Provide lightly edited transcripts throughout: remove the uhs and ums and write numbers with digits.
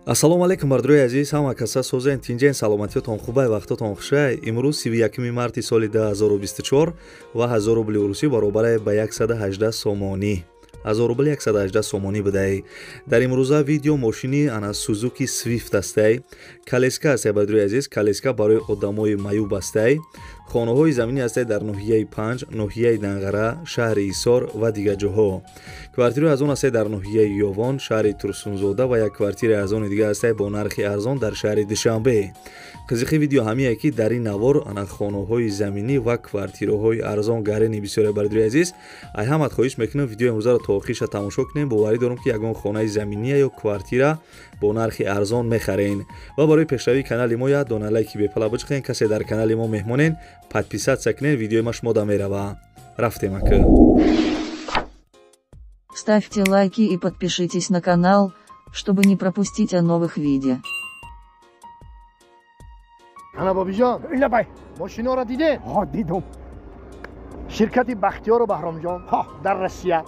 ассалому алайкум бардурои азиз, ҳама каса созен тинҷен саломатиётон хубай вақтотон хушай. имрӯз 31 марти соли 2024 ва 1000 рубли урусӣ баробар ба 118 сомонӣ. 1000 рубли 118 сомонӣ будай. дар имрӯза видео мошини ана Suzuki Swift астай. Калеска астай бардурои азиз, калеска барои одамои маюб астай. хонаҳои заминӣ астай дар ноҳияи Панҷ, ноҳияи Данғара, шаҳри Исор ва дигар ҷоҳо. квартираи аз он астай дар ноҳияи Ёвон, шаҳри Турсунзода ва як квартираи аз они дигар астай бо нархи арзон дар шаҳри Душанбе. қизиқи видео ҳамие ки дар ин навор ана хонаҳои заминӣ ва квартираҳои арзон гарени бисёре бардурои азиз. ай ҳамат хоҳиш мекунам видеои имрӯзаро то охириша тамошо кунем. боварӣ дорам ки ягон хонаи заминӣ ё квартира бо нархи арзон мехарен. ва барои пешравии канали мо як дона лайки бепала бичихен. касе дар канали мо меҳмонен, подписаться кунен, видеои ма шумо да мерава. Рафтем ака. Ставьте лайки и подпишитесь на канал, чтобы не пропустить о новых видео. Ана бобиҷон, لبای мошиноро дидед? ها دیدم Ширкати Бахтиёру Баҳромҷон дар Россия.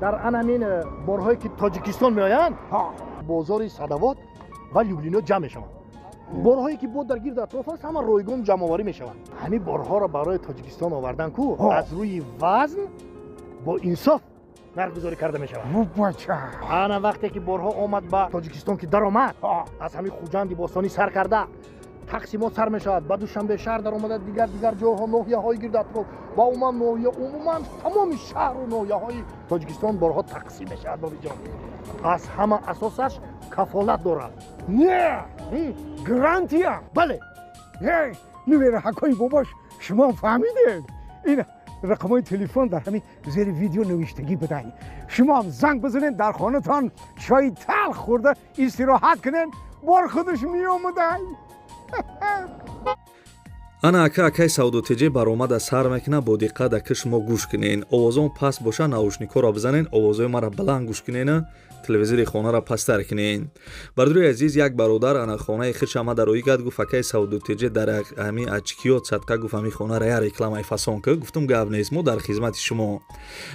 Дар анамин борҳое ки Тоҷикистон меоянд, ها бозори Садовод ва Люблино ҷамъ мешаванд. борҳое ки бо дар гирду атроф аст, ҳама ройгон ҷамъоварӣ мешаванд. ҳамин борҳоро барои Тоҷикистон овардан ку аз рӯи вазн бо инсоф нархгузорӣ карда мешавад. بچه ана вақте ки борҳо омад ба Тоҷикистон ки даромад, аз ҳамин хуҷанди бостонӣ сар карда тақсимот сар мешавад, ба Душанбе шаҳр даромада, дигар ҷоҳо, ноҳияҳои гирду атроф ва умуман ноҳия, умуман тамоми шаҳру ноҳияҳои Тоҷикистон борҳо тақсим мешавад. бобиҷон, аз ҳама асосаш кафолат дорад. نه گرانتیا бале, هی نویر حکای باباش شما فهمیدید این رقم تلفن در همین زیر ویدیو نوشتگی بدهید. شما هم زنگ بزنید، در خانه‌تان چای تلخ خورده استراحت کنین، بار خودش میآمده. ана ака акаи савдотиҷӣ баромада сар мекунад. бо диққат ака шумо гӯш кунен. овозон паст боша, наушникҳоро бизанен, овозои маро баланд гӯш кунен, телевизори хонаро пасттар кунен. бардурои азиз, як бародар ана хонаи хишам дароӣ гад гуфт акаи савдотиҷӣ дар ҳамин ачкиёт садқа гуфт ҳамин хонара я рекламаи фасон ка. гуфтам гап нест, мо дар хизмати шумо.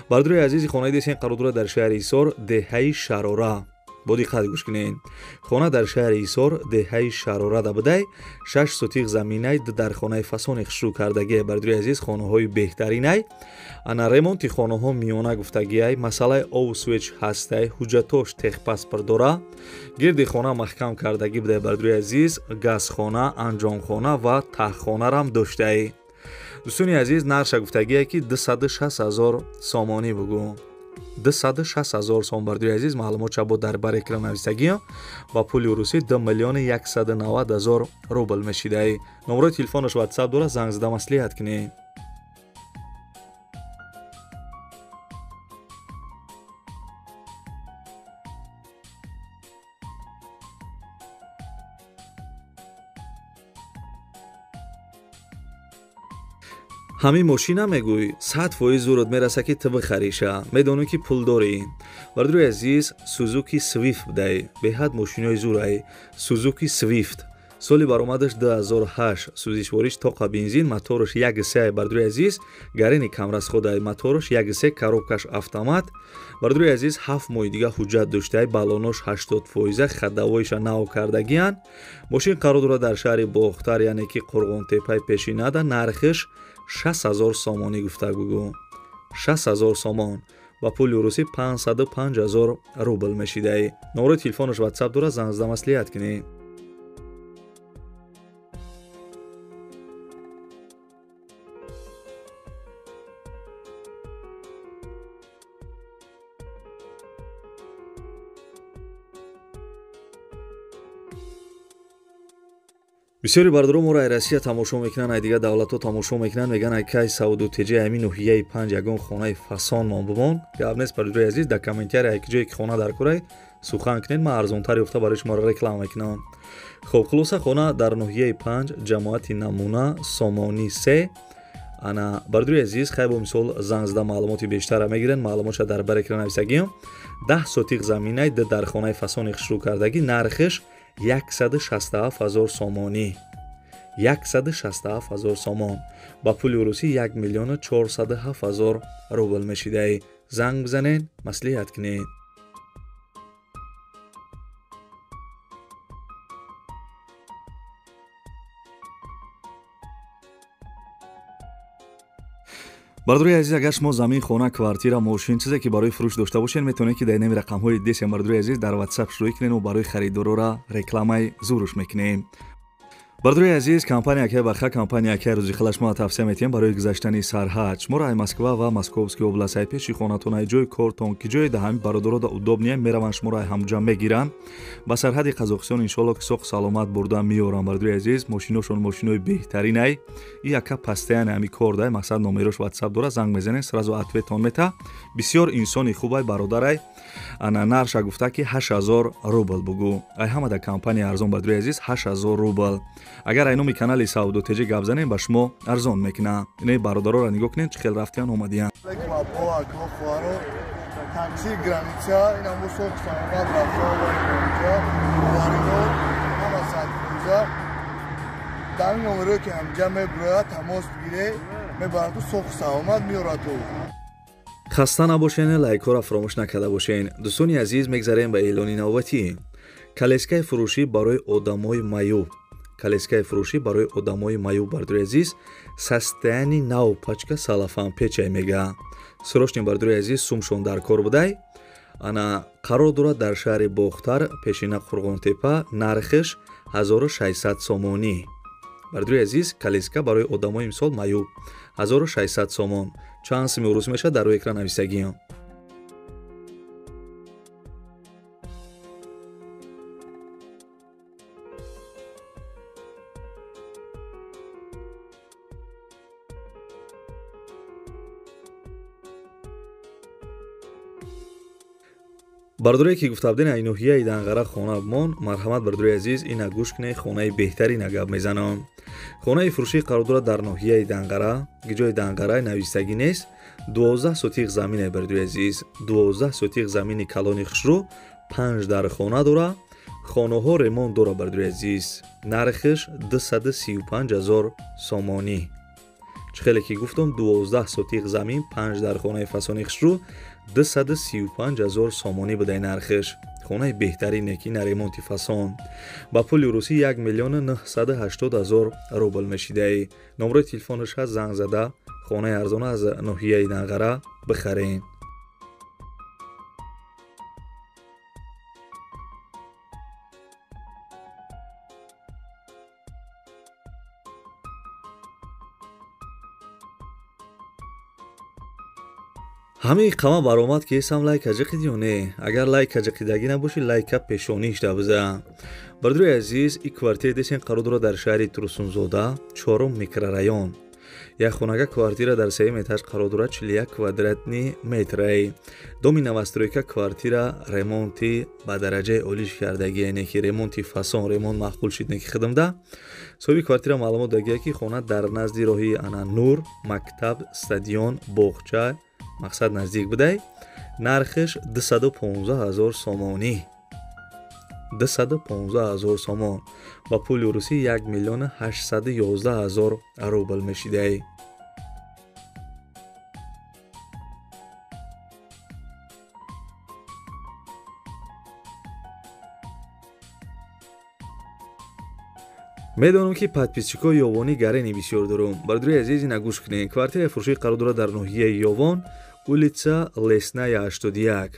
бардурои азиз, хонаи десен қарор дорад дар шаҳри Исор, деҳаи Шарора. бо диққат гӯш кунен. хона дар шаҳри Исор, деҳаи Шарора да будай, 6 сотиқ заминай дар хонаи фасони хушрӯ кардагие. бардурои азиз, хонаҳои беҳтаринай, ана ремонти хонаҳо миёна гуфтагиай, масъалаи обу свеч ҳастай, ҳуҷҷатош техпаспорт дора, гирди хона маҳкам кардагӣ будай. бардурои азиз, газхона, анҷомхона ва таҳхонарам доштай. дӯстони азиз, нарша гуфтагие ки 260 000 сомонӣ бугӯ. 260 000 сом. бардурои азиз, маълумотша бо дар бар экран навистагӣ ба пули урусӣ 2 миллиони 190 000 рубл мешидай. номерои телефонаш WhatsApp дора, занг зада маслиҳат кунед. ҳамин мошина мегӯй 100% зурат мераса ки ту бихариша, медонӣ ки пулдорӣ. бардурои азиз, Suzuki Swift будай, беҳад мошинои зурай. Suzuki Swift соли баромадаш 2008, сӯзишвориш тоқа бензин, мотораш 1.3. бардурои азиз, гарени камрасходай, мотораш 1.3, коробкаш автомат. бардурои азиз, 7 моҳи дига ҳуҷҷат доштай, балонош 80%, хаддавоиша нав кардагиян. мошин қарор дорад дар шаҳри Бохтар, яъне ки Қурғонтепаи пешинада. нархиш 60 000 сомонӣ гуфта гугӯ. 60 000 сомон ба пули урусӣ 505 000 рубл мешидай. номерои телефонаш WhatsApp дора, занг зада маслиҳат кунед. бисёри бардорон моро ай Россия тамошо мекунанд, ай дигар давлатҳо тамошо мекунанд, меган акаи савдотиҷӣ ҳамин ноҳияи Панҷ ягон хонаи фасон мон бимон. гап нест бардурои азиз, дар комментари яке ҷое ки хона дар корай сухан кунед, ман арзонтар ёфта барои шумо реклама мекунам. хуб, хулоса хона дар ноҳияи Панҷ, ҷамоати намуна, сомонӣ 3. ана бардурои азиз, хай бо мисол занг зада маълумоти бештара мегиранд. маълумотша дар бар экран навистагӣ. 10 сотиқ заминай дар хонаи фасони хушрӯ кардагӣ. нархиш 167 000 сомонӣ. 167 000 сомон ба пули урусӣ 1 миллион 407 000 рубл мешидай. занг бизанен, маслиҳат кунед. бардури азиз, агар шумо замин, хона, квартира, мошин чизе ки барои фурӯш дошта бошед, метавонед ки дар инами рақамҳои десем бардури азиз дар WhatsApp шурӯъ кунед ва барои харидорора рекламаи зуруш мекунем. бардури азиз, компанияке баха, компанияке рӯзи хала шумо тавсия метиҳем барои гузаштани сарҳад. шуморо ай Москва ва Московский област ай пеши хонатон, ай ҷои кортон ки ҷои да ҳами бародарода удобния мераванд, шуморо ай ҳамҷам мегиранд. ба сарҳади Қазоқистон иншоалло ки соғ саломат бурда меорам. бардури азиз, мошиношон мошинои беҳтарин ай. И яка пастаян ҳами кор дай, мақсад номерош WhatsApp дора, занг мезанед, сразу ответон мета. бисёр инсони хуб ай бародар ай. ана нарша гуфта ки 8000 рубл бугу. ай ҳамада компания арзон бардури азиз 8000 рубл. агар ай номи канали Сауду Теҷи гап занем ба шумо арзон мекуна. инаи бародароро нигоҳ кунед чӣ хел рафтиян омадиян. Такси граница, ин ҳам соғ саломат рафта ва инҷа варидор ҳама садфурӯза дар ин номеро ки ҳамҷа мебурояд тамос бигире мебарату соғ саломат меорату. хаста набошен, лайкҳоро фаромӯш накарда бошен. дӯстони азиз, мегзарем ба эълони навбатӣ. калескаи фурӯшӣ барои одамои маъюб. калескаи фурӯшӣ барои одамои маъюб бардури азиз састаяни нав пачка салафан печай мега. сӯрошни бардури азиз сумшон дар кор будай. ана қарор дорад дар шаҳри Бохтар, пешина Қурғонтепа, нархиш 1600 сомонӣ. бардури азиз, калеска барои одамои мисол маъюб 1600 сомон. чанд сими урус мешавад дар рӯи экран нависагиён. бардуре ки гуфта будем ай ноҳияи Данғара хона бумон, марҳамат бардури азиз, ина гӯш кунед, хонаи беҳтарина гап мезанам. хонаи фурӯшӣ қарор дорад дар ноҳияи Данғара, ки ҷои Данғара навистагӣ нест. 12 сотиқ замине бардури азиз, 12 сотиқ замини калони хушрӯ, 5 дар хона дора, хонаҳо ремонт дора бардури азиз. нархиш 235000 сомонӣ. чӣ хеле ки гуфтам 12 сотиқ замин, 5 дар хонаи фасони хушрӯ, 235000 сомонӣ будай нархиш. хонаи беҳтарине ки на ремонти фасон. ба пули русӣ 1,980,000 рубл мешидаи. номерои телефонаш ҳаст, занг зада хонаи арзона аз ноҳияи Данғара бихарен. ҳамин қама баромад ки ҳесам лайка ҷиқид ё не? агар лайка ҷиқидагӣ набоши, лайка пешониш дабза. бардури азиз, и квартира десен қарор дорад дар шаҳри Турсунзода, 4 микрорайон. як хонага квартира дар 3 этаж қарор дорад, 41 квадратни метрай. доми навастройка квартира ремонти ба дараҷаи олиш кардагӣ, яъне ки ремонти фасон, ремонт маъқул шидне ки хидмда. соҳиби квартира маълумот дагия ки хона дар назди роҳи ана Нур, мактаб, стадион, боғча, мақсад наздик будай. нархиш 215000 сомонӣ. 215000 сомон. ба пули русӣ 1,811,000 рубл мешидай. медонам ки подписчикои ёвонӣ гарени бисёр дорум. бардури азиз, ина гӯш кунед. квартираи фурӯшӣ қарор дорад дар ноҳияи Ёвон, улица Лесная 81.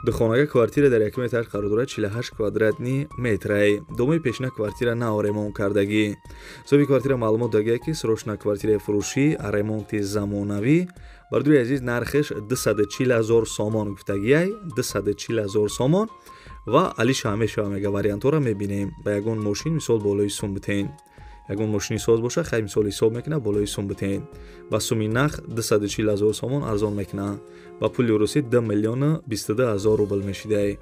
духонага квартира дар 1 этаж қарор дорад, 48 квадратни метрай. домои пешина квартира нао ремонт кардагӣ. соҳиби квартира маълумот дагия ки срочна квартираи фурӯшӣ, ремонти замонавӣ. бардури азиз, нархиш 240000 сомон гуфтагиай, 240000 сомон. ва алиша ҳамеша мега вариантҳоро мебинем. ба ягон мошин мисол болои сум битен. ягон мошини соз боша, хай мисол ҳисоб мекуна, болои сум битен. ба суми нах 240000 сомон арзон мекуна. ба пули русӣ 2,22,000 рубл мешидай.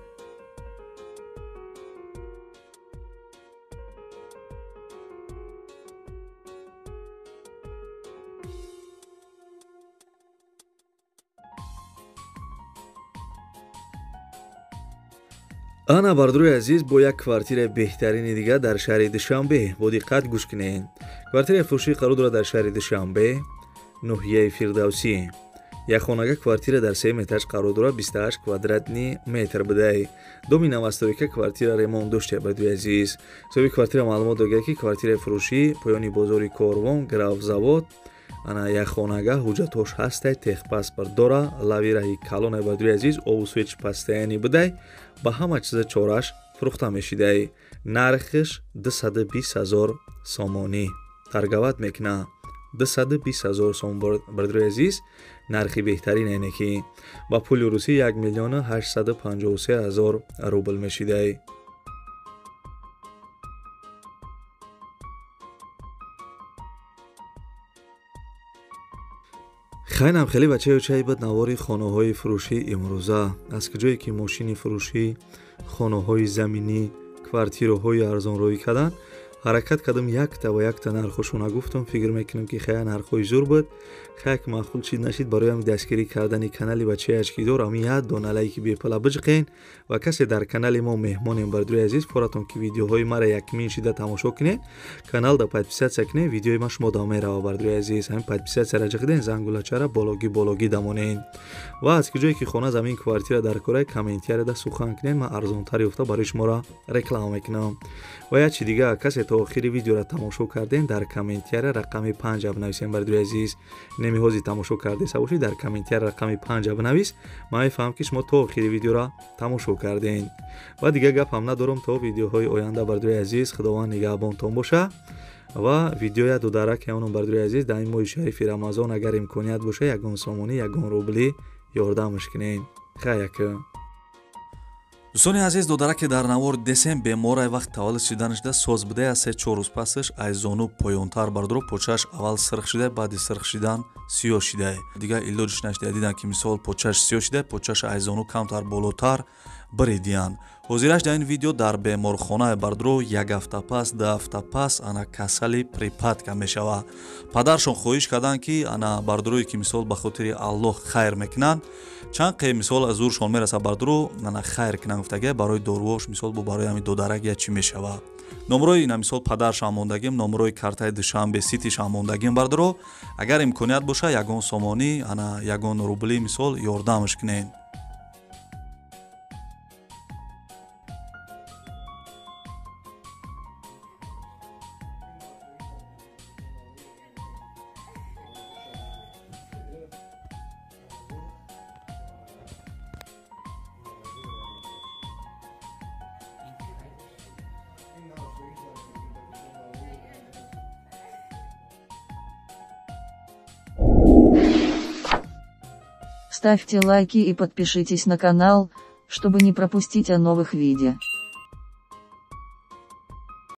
ана бардури азиз, бо як квартираи беҳтарини дига дар шаҳри Душанбе. бо диққат гӯш кунед. квартираи фурӯшӣ қарор дорад дар шаҳри Душанбе, ноҳияи Фирдавсӣ. як хонага квартира дар 3 этаж қарор дорад, 28 квадратни метр будай. доми навастройка квартира ремонт доште бардури азиз. соҳиби квартира маълумот додия ки квартираи фурӯшӣ поёни бозори Корвон, Графзавод, ана як хонагаҳ ҳуҷҷатош ҳастай техпаспорт дора лави раҳи калоне бардуи азиз овусвеч пастаяни бидай ба ҳама чиза чораш фурӯхта мешидай. нархиш 220,000 сомонӣ таргават мекна 220,000 сом бардуи азиз нархи беҳтарин айне ки ба пули русӣ 1,853,000 рубл мешидай. хайнам хеле бачаю чай бад навори хонаҳои фурӯшӣ имрӯза аз куҷое ки мошини фурӯшӣ хонаҳои заминӣ квартираҳои арзонрӯӣ карданд ҳаракат кардам якта ва якта нархошона гуфтам фикр мекунам ки хая нархҳои зур буд хаяк маъқул чиз нашид барои ҳам дастгирӣ кардани канали бачаяш ки дорам як дона лайки бепала биҷиқен ва касе дар канали мо меҳмонем бардуи азиз форатон ки видеоҳои мара якмин шида тамошо кунед каналда подписатсия кунед видеои ма шумо да мерава бардуи азиз ҳамин подписатсияра ҷиқиден зангулачара бологӣ дамонед ва аз куҷое ки хона замин квартира дар кораи комментарияда сухан кунед ман арзонтар ёфта барои шуморо реклама мекунам ва як чи дига касе то охири видеора тамошо карден дар комментария рақами 5 бинависен бардуи азиз немиҳози тамошо кардаеса бошед дар комментария рақами 5 бинавис ман мефаҳмам ки шумо то охири видеора тамошо карден ва дига гапам надорам то видеоҳои оянда бардуи азиз худованд нигаҳбонтон боша ва видеоя дударак ҳамон бардуи азиз дар ин моҳи шарифи рамазон агар имконият боша ягон сомонӣ ягон рубли ёрдамаш кунед хаяка дӯстони азиз додараке дар навор десем беморай вақт таваллуд шиданашда соз будая 3-4 рӯз пасаш аз зону поёнтар бардуро почааш аввал сирх шида баъди сирх шидан сиёҳ шида дига илоҷиш нашида дидам ки мисол почааш сиёҳ шида почааш аз зону камтар болотар баридиян ҳозираш дар ин видео дар беморхонае бардуро як ҳафта пас 2 ҳафта пас ана касали припадка мешава падаршон хоҳиш карданд ки ана бардурое ки мисол ба хотири аллоҳ хайр мекунанд чанд қе мисол аз зуршон мераса бардуро ана хайр кунанд гуфтага барои дорувош мисол бо барои ҳамин додарак я чӣ мешава номрои ина мисол падаршам мондагим номрои картаи душанбе ситишам мондагим бардуро агар имконият боша ягон сомонӣ ана ягон рубли мисол ёрдамаш кунед Ставьте лайки и подпишитесь на канал, чтобы не пропустить о новых видео.